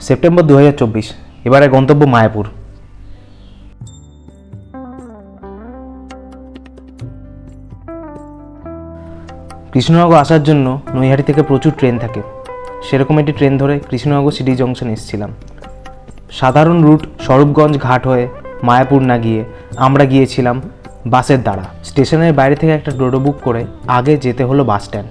September 2024। এবারে গন্তব্য মায়াপুর। কৃষ্ণনগর আসার জন্য নৈহাটি থেকে প্রচুর ট্রেন থাকে। সেরকম একটি ট্রেন ধরে কৃষ্ণনগর সিটি জংশন এসেছিলাম। সাধারণ রুট স্বরূপগঞ্জ ঘাট হয়ে মায়াপুর না গিয়ে আমরা গিয়েছিলাম বাসের দ্বারা। স্টেশনের বাইরে থেকে একটা টোটো বুক করে আগে যেতে হলো বাস স্ট্যান্ড।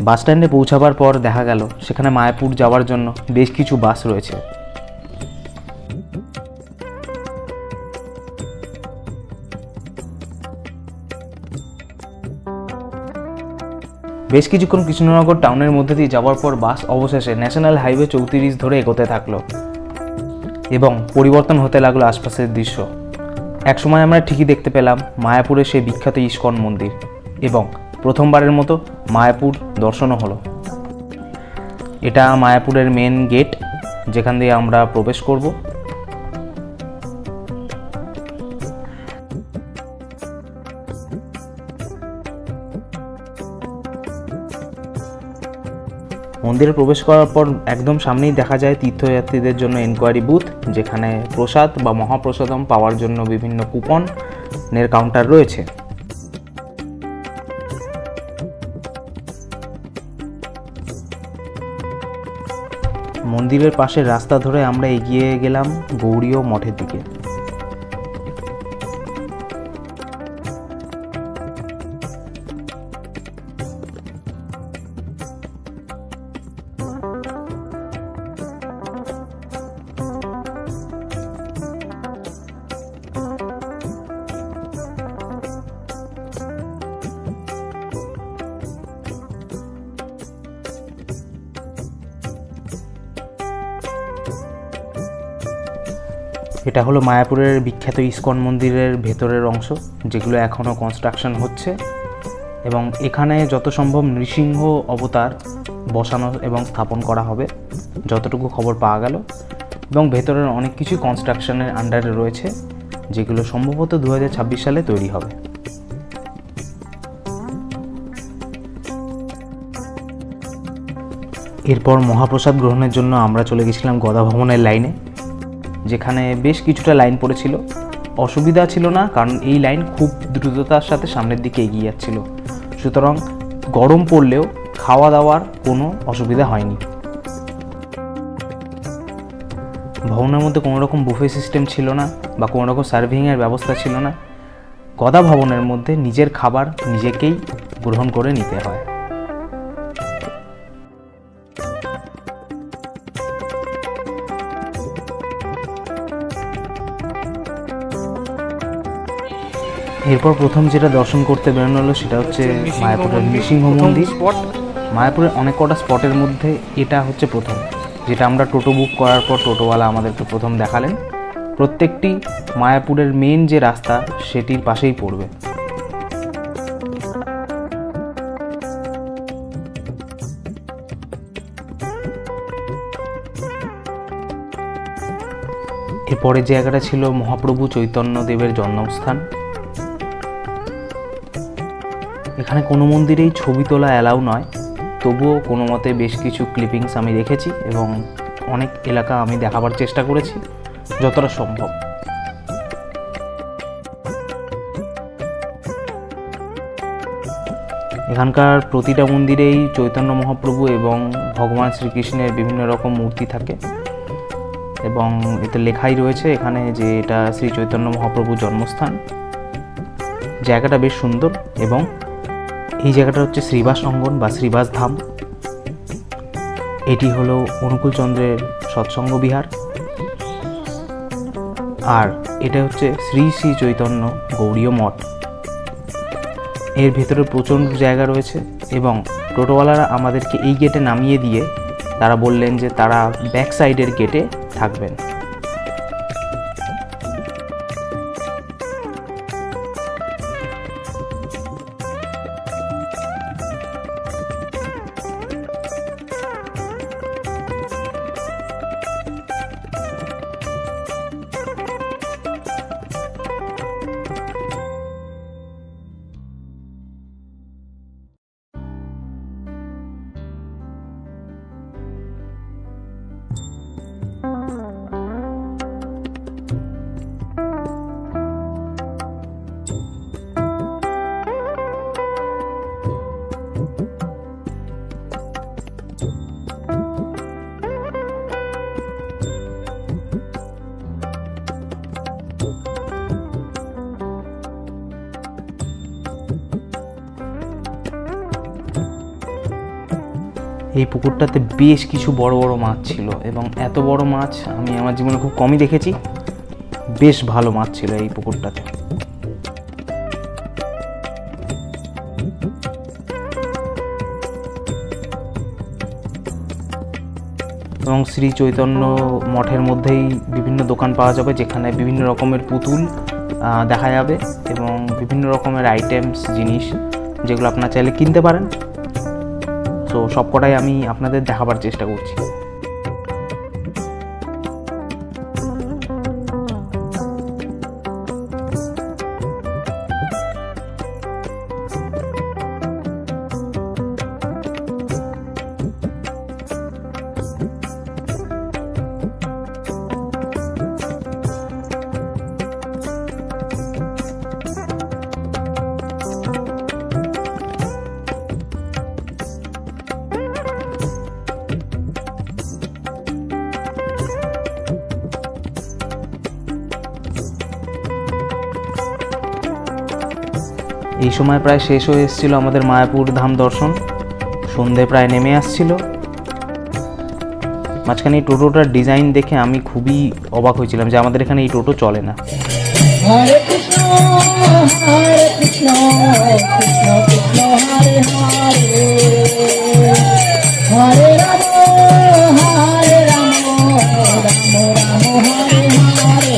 বাস স্ট্যান্ডে পৌঁছাবার পর দেখা গেল সেখানে মায়াপুর যাওয়ার জন্য বেশ কিছু বাস রয়েছে। বেশ কিছুক্ষণ কৃষ্ণনগর টাউনের মধ্যে দিয়ে যাওয়ার পর বাস অবশেষে ন্যাশনাল হাইওয়ে 34 ধরে এগোতে থাকলো এবং পরিবর্তন হতে লাগলো আশপাশের দৃশ্য। একসময় আমরা ঠিকই দেখতে পেলাম মায়াপুরের সেই বিখ্যাত ইস্কন মন্দির এবং প্রথমবারের মতো মায়াপুর দর্শনও হলো। এটা মায়াপুরের মেন গেট, যেখান দিয়ে আমরা প্রবেশ করব। মন্দিরে প্রবেশ করার পর একদম সামনেই দেখা যায় তীর্থযাত্রীদের জন্য এনকোয়ারি বুথ, যেখানে প্রসাদ বা মহাপ্রসাদম পাওয়ার জন্য বিভিন্ন কুপনের কাউন্টার রয়েছে। মন্দিরের পাশের রাস্তা ধরে আমরা এগিয়ে গেলাম গৌড়ীয় মঠের দিকে। এটা হলো মায়াপুরের বিখ্যাত ইস্কন মন্দিরের ভেতরের অংশ, যেগুলো এখনও কনস্ট্রাকশন হচ্ছে এবং এখানে যত সম্ভব নৃসিংহ অবতার বসানো এবং স্থাপন করা হবে যতটুকু খবর পাওয়া গেল। এবং ভেতরের অনেক কিছু কনস্ট্রাকশনের আন্ডারে রয়েছে, যেগুলো সম্ভবত 2026 সালে তৈরি হবে। এরপর মহাপ্রসাদ গ্রহণের জন্য আমরা চলে গেছিলাম গদা ভবনের লাইনে, যেখানে বেশ কিছুটা লাইন পড়েছিল। অসুবিধা ছিল না, কারণ এই লাইন খুব দ্রুততার সাথে সামনের দিকে এগিয়ে যাচ্ছিল, সুতরাং গরম পড়লেও খাওয়া দাওয়ার কোনো অসুবিধা হয়নি। ভবনের মধ্যে কোনো রকম বুফে সিস্টেম ছিল না বা কোনো রকম সার্ভিংয়ের ব্যবস্থা ছিল না। গদা ভবনের মধ্যে নিজের খাবার নিজেকেই গ্রহণ করে নিতে হয়। এরপর প্রথম যেটা দর্শন করতে বেরোনো হলো সেটা হচ্ছে মায়াপুরের নৃসিংহ মন্দির। মায়াপুরের অনেক কটা স্পটের মধ্যে এটা হচ্ছে প্রথম, যেটা আমরা টোটো বুক করার পর টোটোওয়ালা আমাদেরকে প্রথম দেখালেন। প্রত্যেকটি মায়াপুরের মেন যে রাস্তা সেটির পাশেই পড়বে। এরপরের জায়গাটা ছিল মহাপ্রভু চৈতন্য দেবের জন্মস্থান। এখানে কোনো মন্দিরেই ছবি তোলা অ্যালাউ নয়, তবুও কোনো মতে বেশ কিছু ক্লিপিংস আমি রেখেছি এবং অনেক এলাকা আমি দেখাবার চেষ্টা করেছি যতটা সম্ভব। এখানকার প্রতিটা মন্দিরেই চৈতন্য মহাপ্রভু এবং ভগবান শ্রীকৃষ্ণের বিভিন্ন রকম মূর্তি থাকে এবং এতে লেখাই রয়েছে এখানে যে এটা শ্রী চৈতন্য মহাপ্রভুর জন্মস্থান। জায়গাটা বেশ সুন্দর এবং এই জায়গাটা হচ্ছে শ্রীবাস অঙ্গন বা শ্রীবাস ধাম। এটি হলো অনুকূলচন্দ্রের সৎসঙ্গ বিহার, আর এটা হচ্ছে শ্রী শ্রী চৈতন্য গৌড়ীয় মঠ। এর ভেতরে প্রচণ্ড জায়গা রয়েছে এবং টোটোওয়ালারা আমাদেরকে এই গেটে নামিয়ে দিয়ে তারা বললেন যে তারা ব্যাক সাইডের গেটে থাকবেন। এই পুকুরটাতে বেশ কিছু বড় বড় মাছ ছিল এবং এত বড় মাছ আমি আমার জীবনে খুব কমই দেখেছি। বেশ ভালো মাছ ছিল এই পুকুরটাতে। এবং শ্রী চৈতন্য মঠের মধ্যেই বিভিন্ন দোকান পাওয়া যাবে, যেখানে বিভিন্ন রকমের পুতুল দেখা যাবে এবং বিভিন্ন রকমের আইটেমস, জিনিস যেগুলো আপনারা চাইলে কিনতে পারেন। তো সবকটাই আমি আপনাদের দেখাবার চেষ্টা করছি। এই সময় প্রায় শেষ হয়ে এসেছিল আমাদের মায়াপুর ধাম দর্শন। সন্ধে প্রায় নেমে আসছিল। মাঝখানে এই টোটোটার ডিজাইন দেখে আমি খুবই অবাক হয়েছিলাম যে আমাদের এখানে এই টোটো চলে না। হরে কৃষ্ণ কৃষ্ণ কৃষ্ণ হরে হরে, হরে Ram Ram Ram Hare Hare.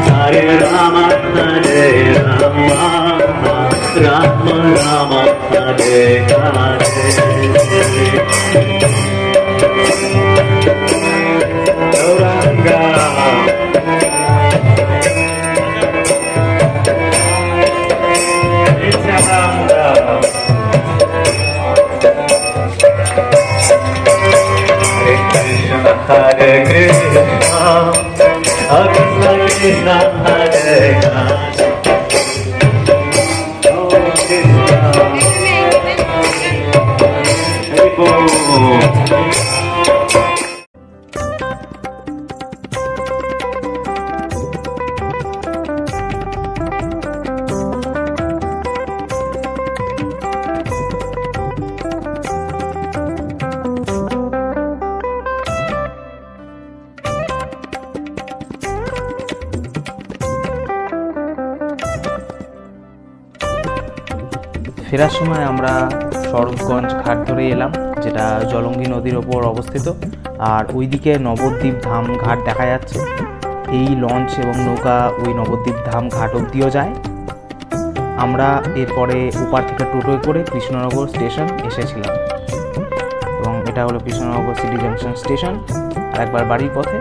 Hare Rama Hare Rama Rama Rama Hare Hare Gauranga Nityananda Hare Krishna Krishna Krishna Hare Hare Oh Krishna Hare Bol ফেরার সময় আমরা শরৎগঞ্জ ঘাট ধরে এলাম, যেটা জলঙ্গি নদীর ওপর অবস্থিত। আর ওইদিকে নবদ্বীপ ধাম ঘাট দেখা যাচ্ছে। এই লঞ্চ এবং নৌকা ওই নবদ্বীপ ধাম ঘাট অবধিও যায়। আমরা এরপরে ওপার থেকে টোটোয় করে কৃষ্ণনগর স্টেশন এসেছিলাম এবং এটা হলো কৃষ্ণনগর সিটি জাংশন স্টেশন। আর একবার বাড়ির পথে